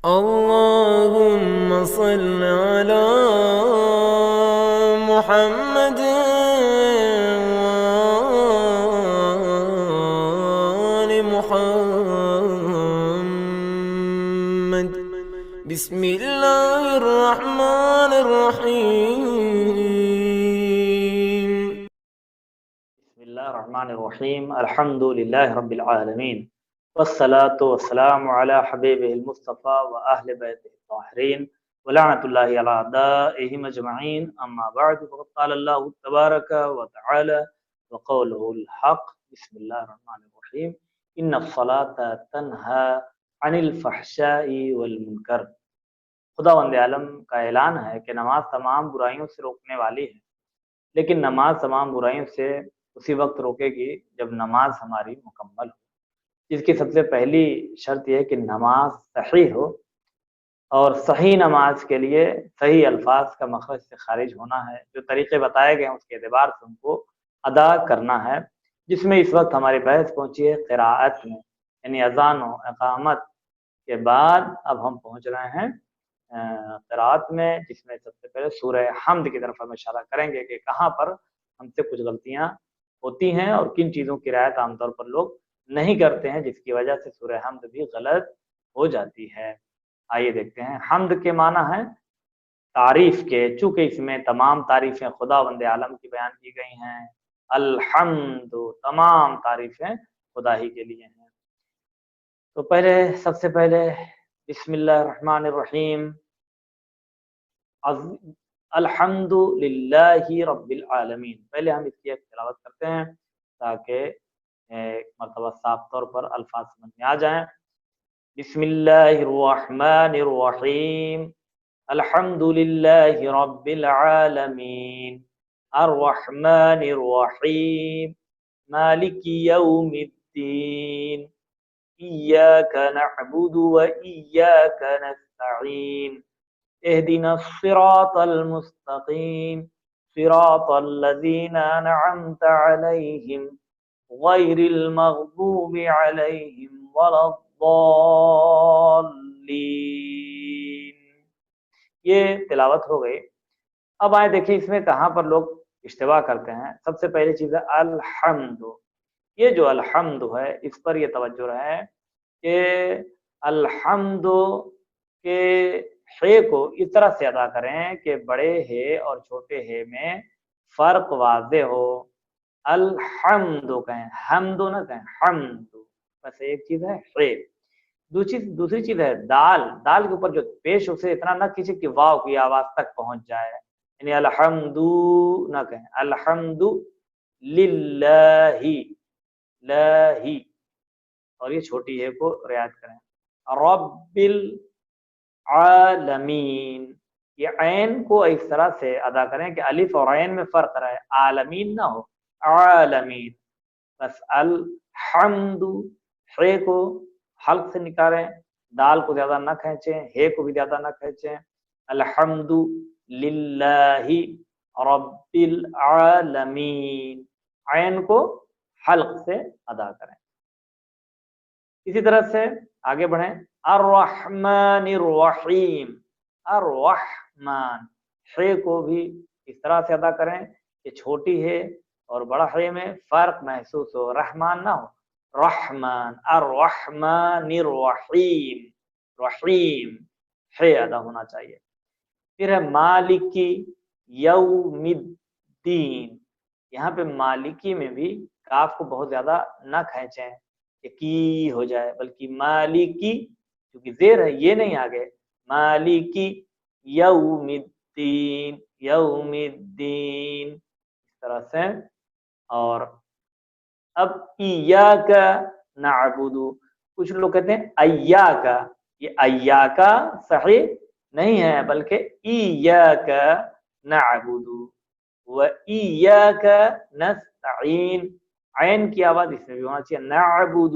اللهم صل على محمد وآل محمد. بسم الله الرحمن الرحيم. بسم الله الرحمن الرحيم. الحمد لله رب العالمين، والصلاة والسلام على حبيبه المصطفى وأهل بيته الطاهرين، ولعنة الله على أعدائهم أجمعين. أما بعد، فقد قال الله تبارك وتعالى وقوله الحق. بسم الله الرحمن الرحيم. إن الصلاة تنهى عن الفحشاء والمنكر. خداوند عالم کا اعلان ہے کہ نماز تمام برائیوں سے روکنے والی ہے، لیکن نماز تمام برائیوں سے اسی وقت روکے گی جب نماز ہماری مکمل ہو، جس کی سب سے پہلی شرط یہ ہے کہ نماز صحیح ہو، اور صحیح نماز کے لیے صحیح الفاظ کا مخرج سے خارج ہونا ہے، جو طریقے بتائے گئے ہیں اس کے اعتبار سے ان کو ادا کرنا ہے، جس میں اس وقت ہماری بحث پہنچی ہے قراءت میں، یعنی اذان و اقامت کے بعد اب ہم پہنچ رہے ہیں قراءت میں، جس میں سب سے پہلے سورہ حمد کی طرف ہم اشارہ کریں گے کہ کہاں پر ہم سے کچھ غلطیاں ہوتی ہیں اور کن چیزوں کی رعایت عام طور پر لوگ نہیں کرتے ہیں، جس کی وجہ سے سورہ حمد بھی غلط ہو جاتی ہے۔ آئیے دیکھتے ہیں۔ حمد کے معنی ہے تعریف کے، چونکہ اس میں تمام تعریفیں خداوند عالم کی بیان کی گئی ہیں۔ الحمد، تمام تعریفیں خدا ہی کے لیے ہیں۔ تو سب سے پہلے بسم اللہ الرحمن الرحیم، الحمد للہ رب العالمین۔ پہلے ہم اس کی ایک تلاوت کرتے ہیں تاکہ ایک مرتبہ صاف طور پر الفاظ سمجھ میں آ جائیں۔ بسم اللہ الرحمن الرحیم، الحمد للہ رب العالمین، الرحمن الرحیم، مالک یوم الدین، ایاک نعبد و ایاک نستعین، اهدنا الصراط المستقيم، صراط الذين أنعمت عليهم غير المغضوب عليهم ولا الضالين۔ یہ تلاوت ہو گئی۔ اب آئے دیکھیں اس میں کہاں پر لوگ اشتباہ کرتے ہیں۔ سب سے پہلی چیز ہے الحمد۔ یہ جو الحمد ہے اس پر یہ توجہ رہے کہ الحمد کے ہے کو اس طرح سے ادا کریں کہ بڑے ہے اور چھوٹے ہے میں فرق واضح ہو۔ الحمد کہیں، حمد نہ کہیں، حمد، بس ایک چیز ہے ہے۔ دوسری چیز ہے دال کے اوپر جو پیش اسے اتنا نہ کیجیے کہ واو کی آواز تک پہنچ جائے، یعنی الحمد نہ کہیں، الحمد للہ، لاہی، اور یہ چھوٹی ہے کو رعایت کریں۔ رب عالمین، یہ عین کو اس طرح سے ادا کریں کہ الف اور عین میں فرق رہے، عالمین نہ ہو، عالمین۔ بس الحمد، ہے کو حلق سے نکالیں، دال کو زیادہ نہ کھینچیں، ہے کو بھی زیادہ نہ کھینچیں۔ الحمد للہ رب العالمین، عین کو حلق سے ادا کریں۔ اسی طرح سے آگے بڑھیں۔ الرحمن الرحیم، الرحمن، ہے کو بھی اس طرح سے ادا کریں کہ چھوٹی ہے اور بڑا ہے میں فرق محسوس ہو، رحمان نہ ہو، رحمان، الرحمن الرحیم، رحیم، ہے ادا ہونا چاہیے۔ پھر ہے مالکی یوم الدین، یہاں پہ مالکی میں بھی کاف کو بہت زیادہ نہ کھینچیں کہ کی ہو جائے، بلکہ مالکی، کیونکہ زیر ہے یہ نہیں آگے، مالکی یوم الدین، یوم الدین، اس طرح سے۔ اور اب ایاک نعبد، کچھ لوگ کہتے ہیں ایاک، یہ ایاک صحیح نہیں ہے بلکہ ایاک نعبد و ایاک نستعین، عین کی آواز اس میں بھی ہونا چاہیے، نعبد،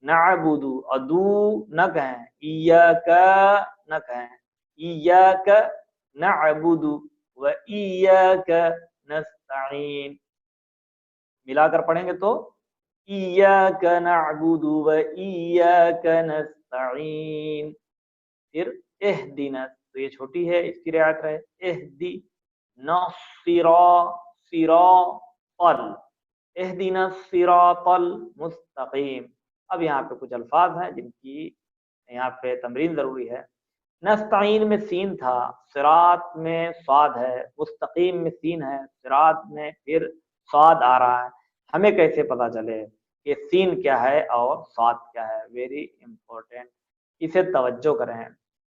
نعبد، ادو نہ کہیں، ایاک نہ کہیں، ایاک نعبد و ایاک نستعین، ملا کر پڑھیں گے تو ایاک نعبد و ایاک نستعین۔ پھر اہدنا، تو یہ چھوٹی ہے، اس کی رعایت رہے، اہدنا صراط، اہدنا الصراط المستقیم۔ اب یہاں پہ کچھ الفاظ ہیں جن کی یہاں پہ تمرین ضروری ہے۔ نستعین میں سین تھا، صراط میں صاد ہے، مستقیم میں سین ہے، صراط میں پھر صاد آ رہا ہے۔ ہمیں کیسے پتا چلے کہ سین کیا ہے اور صاد کیا ہے؟ ویری امپورٹینٹ، اسے توجہ کریں۔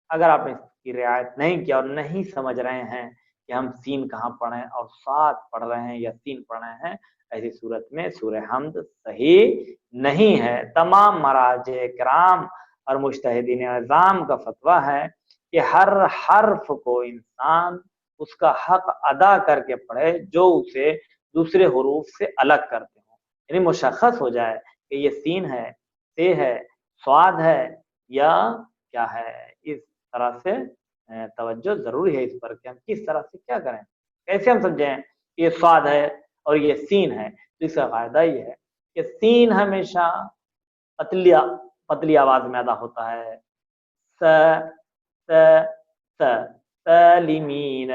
اگر آپ اس کی رعایت نہیں کیا اور نہیں سمجھ رہے ہیں کہ ہم سین کہاں پڑھیں اور صاد پڑھ رہے ہیں یا سین پڑھ رہے ہیں، ایسی صورت میں سورہ حمد صحیح نہیں ہے۔ تمام مراجع کرام اور مجتہدین اعظام کا فتویٰ ہے کہ ہر حرف کو انسان اس کا حق ادا کر کے پڑھے جو اسے دوسرے حروف سے الگ کرتے ہوں، یعنی مشخص ہو جائے کہ یہ سین ہے، تے ہے، صاد ہے یا کیا ہے۔ اس طرح سے توجہ ضروری ہے اس پر کہ ہم کس طرح سے کیا کریں، کیسے ہم سمجھیں کہ یہ صاد ہے اور یہ سین ہے۔ تو اس کا قاعدہ یہ ہے کہ سین ہمیشہ پتلی آواز میں ادا ہوتا ہے، س س س سالمین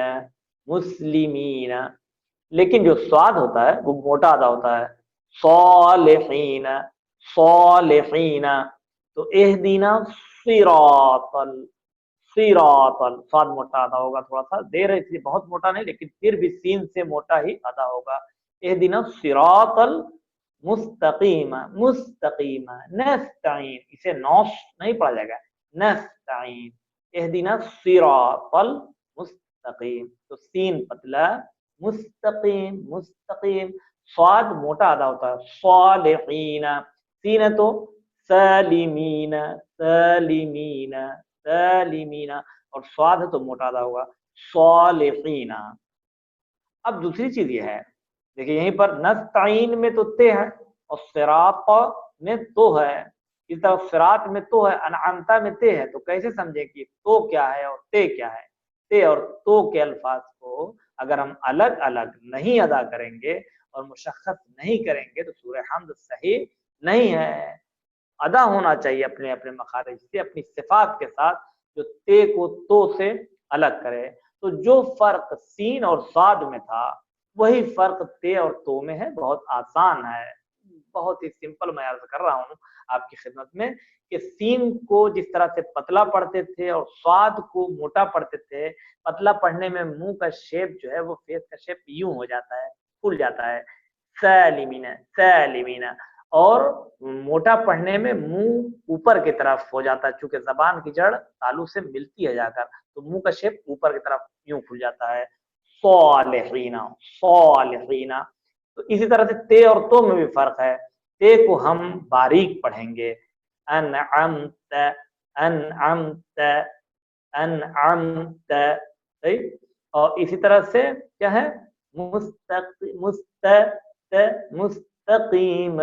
مسلمین، لیکن جو صاد ہوتا ہے وہ موٹا ادا ہوتا ہے، صالحین صالحین۔ تو اہدینا صراط صراط، صاد موٹا ادا ہوگا، تھوڑا سا دیر ہے اس لیے بہت موٹا نہیں، لیکن پھر بھی سین سے موٹا ہی ادا ہوگا۔ اہدینا صراط المستقیم، مستقیم، نستعین، اسے نوش نہیں پڑھا جائے گا، نستعین، اہدینا صراط المستقیم۔ تو سین پتلا، مستقیم مستقیم، صاد موٹا ادا ہوتا ہے، صالحین، سین ہے تو سالمین سالمین سالمین، اور صاد ہے تو موٹا ادا ہوگا، صالحین۔ اب دوسری چیز یہ ہے، دیکھیں یہیں پر نستعین میں تو تے ہے اور صراط میں تو ہے، اس طرح صراط میں تو ہے، انعمتا میں تے ہے، تو کیسے سمجھیں کہ تو کیا ہے اور تے کیا ہے؟ تے اور تو کے الفاظ کو اگر ہم الگ الگ نہیں ادا کریں گے اور مشخص نہیں کریں گے تو سورہ حمد صحیح نہیں ہے۔ ادا ہونا چاہیے اپنے اپنے مخارج سے، اپنی صفات کے ساتھ، جو تے کو تو سے الگ کرے۔ تو جو فرق سین اور صاد میں تھا وہی فرق تے اور تو میں ہے، بہت آسان ہے، بہت ہی سمپل میں عرض کر رہا ہوں آپ کی خدمت میں کہ سین کو جس طرح سے پتلا پڑھتے تھے اور صاد کو موٹا پڑھتے تھے، پتلا پڑھنے میں منہ کا شیپ جو ہے وہ فیس کا شیپ یوں ہو جاتا ہے، کھل جاتا ہے، سالمین سالمین، اور موٹا پڑھنے میں منہ اوپر کی طرف ہو جاتا ہے، چونکہ زبان کی جڑ تالو سے ملتی ہے جا کر، تو منہ کا شیپ اوپر کی طرف یوں کھل جاتا ہے، صالحین صالحین۔ تو اسی طرح سے تے اور تو میں بھی فرق ہے، تے کو ہم باریک پڑھیں گے، انعمت انعمت انعمت، صحیح، اور اسی طرح سے کیا ہے، مستقیم،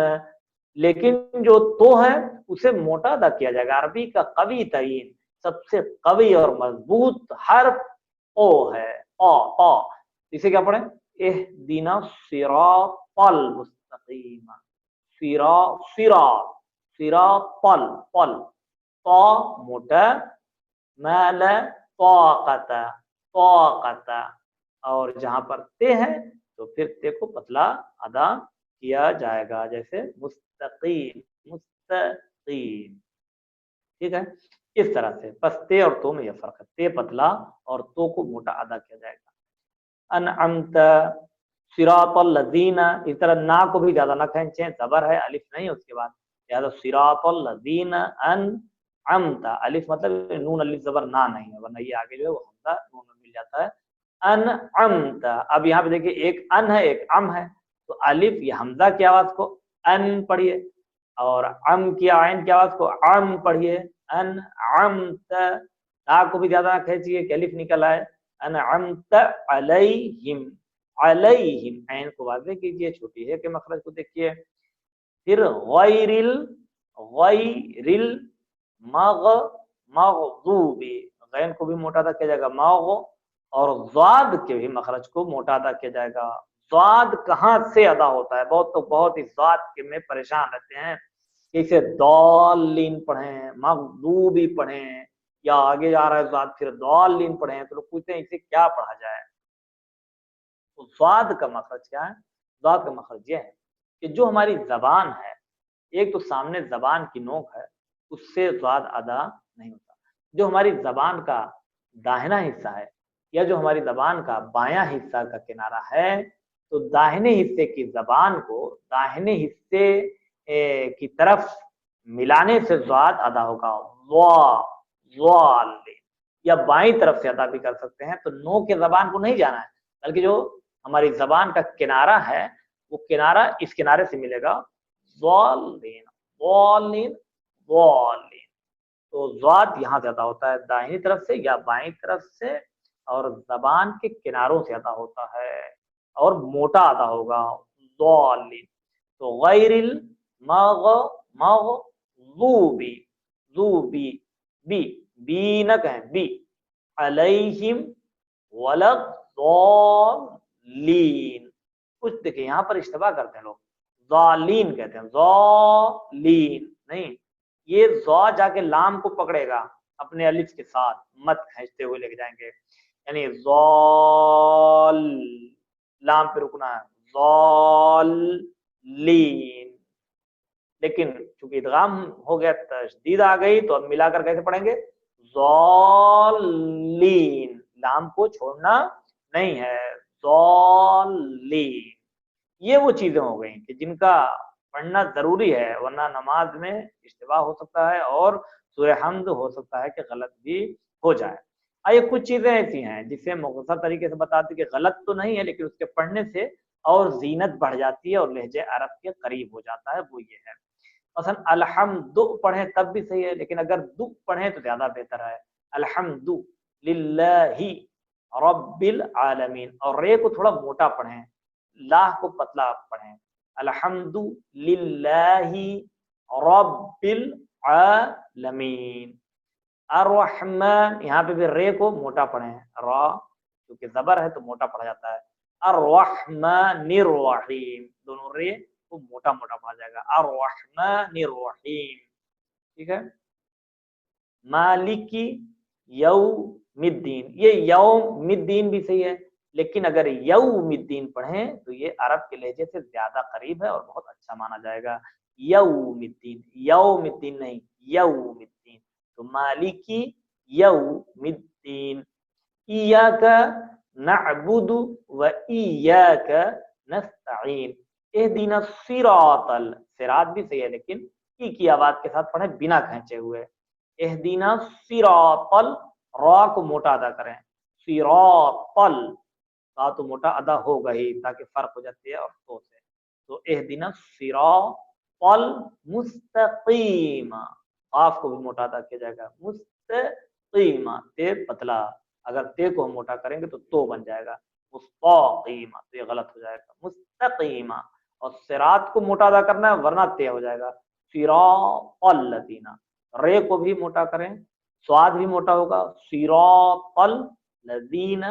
لیکن جو تو ہے اسے موٹا ادا کیا جائے گا۔ عربی کا قوی ترین، سب سے قوی اور مضبوط حرف او ہے، او، اسے کیا پڑھیں، اہدنا الصراط المستقیم، صراط پل طا موٹا، مال طاقت طاقت، اور جہاں پر تے ہے تو پھر تے کو پتلا ادا کیا جائے گا، جیسے مستقیم مستقیم، ٹھیک ہے، اس طرح سے۔ بس تے اور تو میں یہ فرق ہے، تے پتلا اور تو کو موٹا ادا کیا جائے گا۔ انعمت صراط الذین، اس طرح نا کو بھی زیادہ نہ کھینچیں، زبر ہے، الف نہیں اس کے بعد، لہذا صراط الذین انعمت، الف مطلب نون الف زبر نہ نہیں ہے، ورنہ یہ آگے جو ہے وہ حمزہ نون میں مل جاتا ہے، انعمت۔ اب یہاں پہ دیکھیے ایک ان ہے ایک ام ہے، تو الف یہ حمزہ کی آواز کو ان پڑھیے، اور ام کی عین کی آواز کو ام پڑھیے، انعمت۔ تا کو بھی زیادہ نہ کھینچیے کہ الف نکل آئے، انعمت علیہم، علیہم، عین کو واضح کیجیے، چھوٹی ہے کہ مخرج کو دیکھیے۔ پھر غیر المغضوب، غین کو بھی موٹا ادا کیا جائے گا، ماغ، اور ضاد کے بھی مخرج کو موٹا ادا کیا جائے گا۔ ضاد کہاں سے ادا ہوتا ہے؟ بہت ہی ضاد کے میں پریشان رہتے ہیں، اسے ضالین پڑھیں، مغضوبی پڑھیں، یا آگے جا رہا ہے ضاد پھر ضالین پڑھے ہیں تو لوگ پوچھتے ہیں اسے کیا پڑھا جائے. تو ضاد کا مخرج کیا ہے؟ ضاد کا مخرج یہ ہے کہ جو ہماری زبان ہے، ایک تو سامنے زبان کی نوک ہے، اس سے ضاد ادا نہیں ہوتا. جو ہماری زبان کا داہنا حصہ ہے یا جو ہماری زبان کا بایاں حصہ کا کنارہ ہے، تو داہنے حصے کی زبان کو داہنے حصے کی طرف ملانے سے ضاد ادا ہوگا. یا بائیں طرف سے ادا بھی کر سکتے ہیں. تو نو کے زبان کو نہیں جانا ہے، بلکہ جو ہماری زبان کا کنارہ ہے وہ کنارہ اس کنارے سے ملے گا ضالین ضالین ضالین. تو ضاد یہاں سے ادا ہوتا ہے داہنی طرف سے یا بائیں طرف سے، اور زبان کے کناروں سے ادا ہوتا ہے اور موٹا ادا ہوگا ضالین. تو غیر المغضوبی ذوبی بی بی نہ کہیں بی علیہم ولضالین. کچھ دیکھیں یہاں پر اشتباہ کرتے ہیں لوگ، ضالین کہتے ہیں ضالین نہیں. یہ ضا جا کے لام کو پکڑے گا اپنے الف کے ساتھ، مت کھینچتے ہوئے لے کے جائیں گے، یعنی ضال لام پہ رکنا ہے ضالین. لیکن چونکہ ادغام ہو گیا تشدید آ گئی تو اب ملا کر کیسے پڑھیں گے؟ ضالین، لام کو چھوڑنا نہیں ہے ضالین. یہ وہ چیزیں ہو گئیں کہ جن کا پڑھنا ضروری ہے، ورنہ نماز میں اشتباہ ہو سکتا ہے اور سورہ حمد ہو سکتا ہے کہ غلط بھی ہو جائے. یہ کچھ چیزیں ایسی ہیں جسے مختصر طریقے سے بتاتے کہ غلط تو نہیں ہے لیکن اس کے پڑھنے سے اور زینت بڑھ جاتی ہے اور لہجے عرب کے قریب ہو جاتا ہے. وہ یہ ہے مثلا الحمد پڑھیں تب بھی صحیح ہے، لیکن اگر دو پڑھیں تو زیادہ بہتر ہے. الحمد للہ رب العالمین، اور رے کو تھوڑا موٹا پڑھیں، لاہ کو پتلا پڑھیں. الحمد للہ رب العالمین. الرحمن، یہاں پہ بھی رے کو موٹا پڑھیں، را کیونکہ زبر ہے تو موٹا پڑھا جاتا ہے. الرحمن الرحیم، دونوں رے کو موٹا موٹا پڑھا جائے گا. الرحمن الرحیم، ٹھیک ہے. مالک یوم الدین، یہ یوم الدین بھی صحیح ہے، لیکن اگر یوم الدین پڑھیں تو یہ عرب کے لہجے سے زیادہ قریب ہے اور بہت اچھا مانا جائے گا. یوم الدین، یوم الدین نہیں، یوم الدین. تو مالکی یوم الدین. ایاک نعبد و ایاک نستعین. اہدینا الصراط، صراط بھی صحیح ہے لیکن ای کی آواز کے ساتھ پڑھیں بنا کھینچے ہوئے. اہدینا الصراط، را کو موٹا ادا کریں، صراط کا تو موٹا ادا ہوگا ہی تاکہ فرق ہو جاتی ہے اور تو سے. تو اہدینا الصراط المستقیم، قاف کو بھی موٹا ادا کیا جائے گا. مستقیم، تے پتلا، اگر تے کو ہم موٹا کریں گے تو بن جائے گا مستقیم، تو یہ غلط ہو جائے گا مستقیم. اور صراط کو موٹا ادا کرنا ہے ورنہ تے ہو جائے گا صراط الذین. رے کو بھی موٹا کریں، سواد بھی موٹا ہوگا صراط الذین.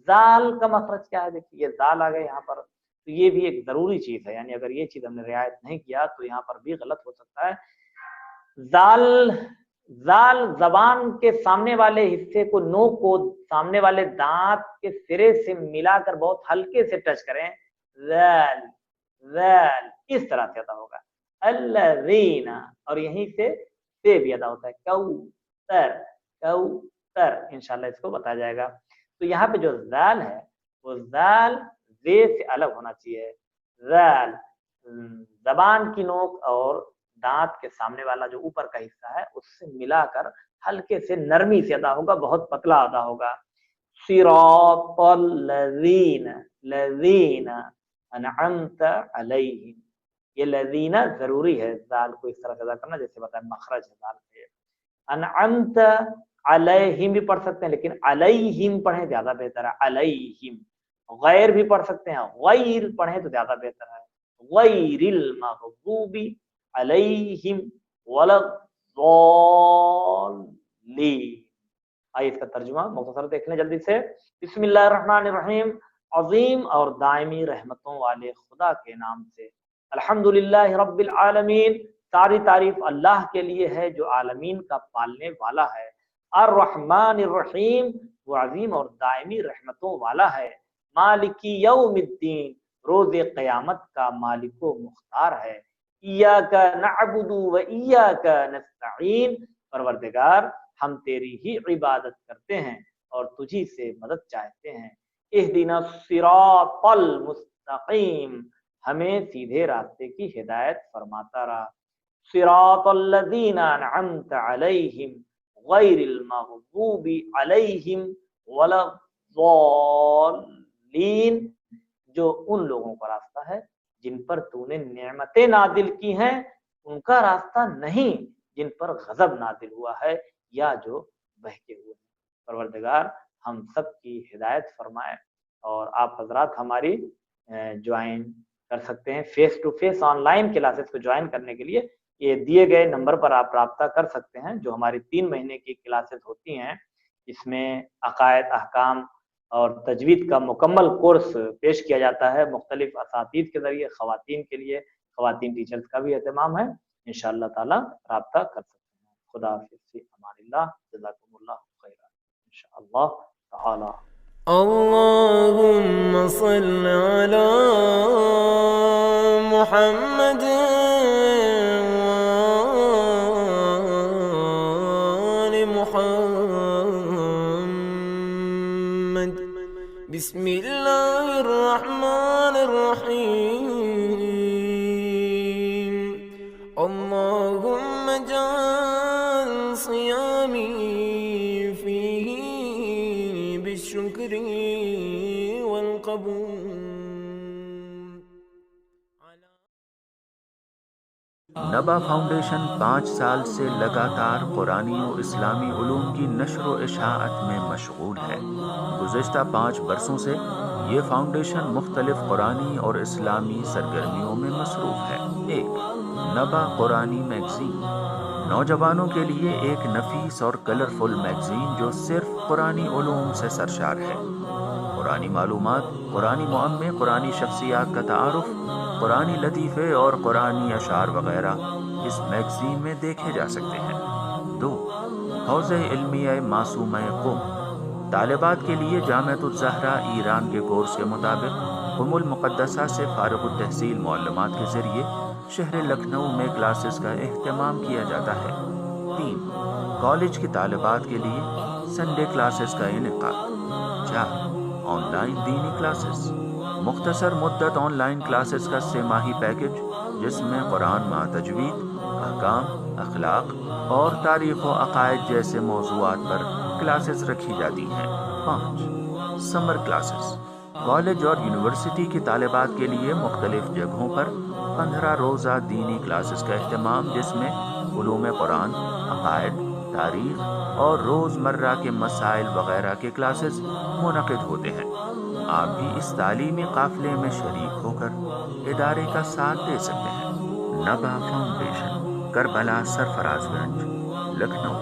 زال کا مخرج کیا ہے؟ دیکھیے یہ زال آ گئے یہاں پر، تو یہ بھی ایک ضروری چیز ہے، یعنی اگر یہ چیز ہم نے رعایت نہیں کیا تو یہاں پر بھی غلط ہو سکتا ہے. زال زبان کے سامنے والے حصے کو، نوک کو سامنے والے دانت کے سرے سے ملا کر بہت ہلکے سے ٹچ کریں. زال زال اس طرح سے ادا ہوگا. الذین، اور یہیں سے تے بھی ادا ہوتا ہے. کوثر کوثر، انشاءاللہ اس کو بتایا جائے گا. تو یہاں پہ جو زال ہے وہ زال زے سے الگ ہونا چاہیے. زال زبان کی نوک اور دانت کے سامنے والا جو اوپر کا حصہ ہے اس سے ملا کر ہلکے سے نرمی سے ادا ہوگا، بہت پتلا ادا ہوگا. صراط الذین، لذین انعمت علیہم. یہ لذین ضروری ہے زال کو اس طرح سے ادا کرنا جیسے بتایا مخرج ہے زال پہ. انعمت علیہم بھی پڑھ سکتے ہیں لیکن علیہم پڑھیں زیادہ بہتر ہے. علیہم. غیر بھی پڑھ سکتے ہیں، غیر پڑھیں تو زیادہ بہتر ہے. غیر المغضوب علیہم ولا الضالین. آئیے اس کا ترجمہ مختصر دیکھ لیں جلدی سے. بسم اللہ الرحمن الرحیم، عظیم اور دائمی رحمتوں والے خدا کے نام سے. الحمدللہ رب العالمین، ساری تعریف اللہ کے لیے ہے جو عالمین کا پالنے والا ہے. الرحمن الرحیم، وہ عظیم اور دائمی رحمتوں والا ہے، مالک یوم الدین، روز قیامت کا مالک و مختار ہے، ایاک نعبد و ایاک نستعین، پروردگار ہم تیری ہی عبادت کرتے ہیں اور تجھی سے مدد چاہتے ہیں، اہدنا الصراط المستقیم، ہمیں سیدھے راستے کی ہدایت فرماتا رہا، صراط الذین انعمت علیہم غیر المغضوب علیہم ولا الضالین، جو ان لوگوں کا راستہ ہے جن پر تو نے نعمتیں نازل کی ہیں، ان کا راستہ نہیں جن پر غضب نازل ہوا ہے یا جو بہکے ہوئے ہیں۔ پروردگار ہم سب کی ہدایت فرمائے، اور آپ حضرات ہماری جوائن کر سکتے ہیں face to face online classes کو جوائن کرنے کے لیے یہ دیے گئے نمبر پر آپ رابطہ کر سکتے ہیں، جو ہماری 3 مہینے کی کلاسز ہوتی ہیں، اس میں عقائد، احکام اور تجوید کا مکمل کورس پیش کیا جاتا ہے مختلف اساتید کے ذریعے، خواتین کے لیے خواتین ٹیچرز کا بھی اہتمام ہے، انشاءاللہ تعالی رابطہ کر سکتے ہیں۔ خدا حافظ، فی امان اللہ، جزاکم اللہ خیرا، انشاءاللہ تعالی۔ اللهم صل على محمد وآل محمد، بسم الله الرحمن الرحيم، اللهم اجعل صيامي فيه بالشكر والقبول۔ نبا فاؤنڈیشن 5 سال سے لگاتار قرآنی و اسلامی علوم کی نشر و اشاعت میں مشغول ہے۔ گزشتہ 5 برسوں سے یہ فاؤنڈیشن مختلف قرآنی اور اسلامی سرگرمیوں میں مصروف ہے۔ 1. نبا قرآنی میگزین، نوجوانوں کے لیے ایک نفیس اور کلرفل میگزین جو صرف قرآنی علوم سے سرشار ہے۔ قرآنی معلومات، قرآنی معمے، قرآنی شخصیات کا تعارف، قرآنی لطیفے اور قرآنی اشعار وغیرہ اس میگزین میں دیکھے جا سکتے ہیں۔ 2. حوزہ علمیہ معصومہ قم، طالبات کے لیے جامعۃ الزہرا ایران کے کورس کے مطابق قم المقدسہ سے فارغ التحصیل معلمات کے ذریعے شہر لکھنؤ میں کلاسز کا اہتمام کیا جاتا ہے۔ 3. کالج کی طالبات کے لیے سنڈے کلاسز کا انعقاد۔ 4. آن لائن دینی کلاسز، مختصر مدت آن لائن کلاسز کا 3 ماہی پیکج جس میں قرآن مع تجوید، احکام، اخلاق اور تاریخ و عقائد جیسے موضوعات پر کلاسز رکھی جاتی ہیں۔ 5. سمر کلاسز، کالج اور یونیورسٹی کی طالبات کے لیے مختلف جگہوں پر 15 روزہ دینی کلاسز کا اہتمام، جس میں علوم قرآن، عقائد، تاریخ اور روزمرہ کے مسائل وغیرہ کے کلاسز منعقد ہوتے ہیں۔ آپ بھی اس تعلیمی قافلے میں شریک ہو کر ادارے کا ساتھ دے سکتے ہیں۔ نبا فاؤنڈیشن، کربلا سرفراز گنج، لکھنؤ۔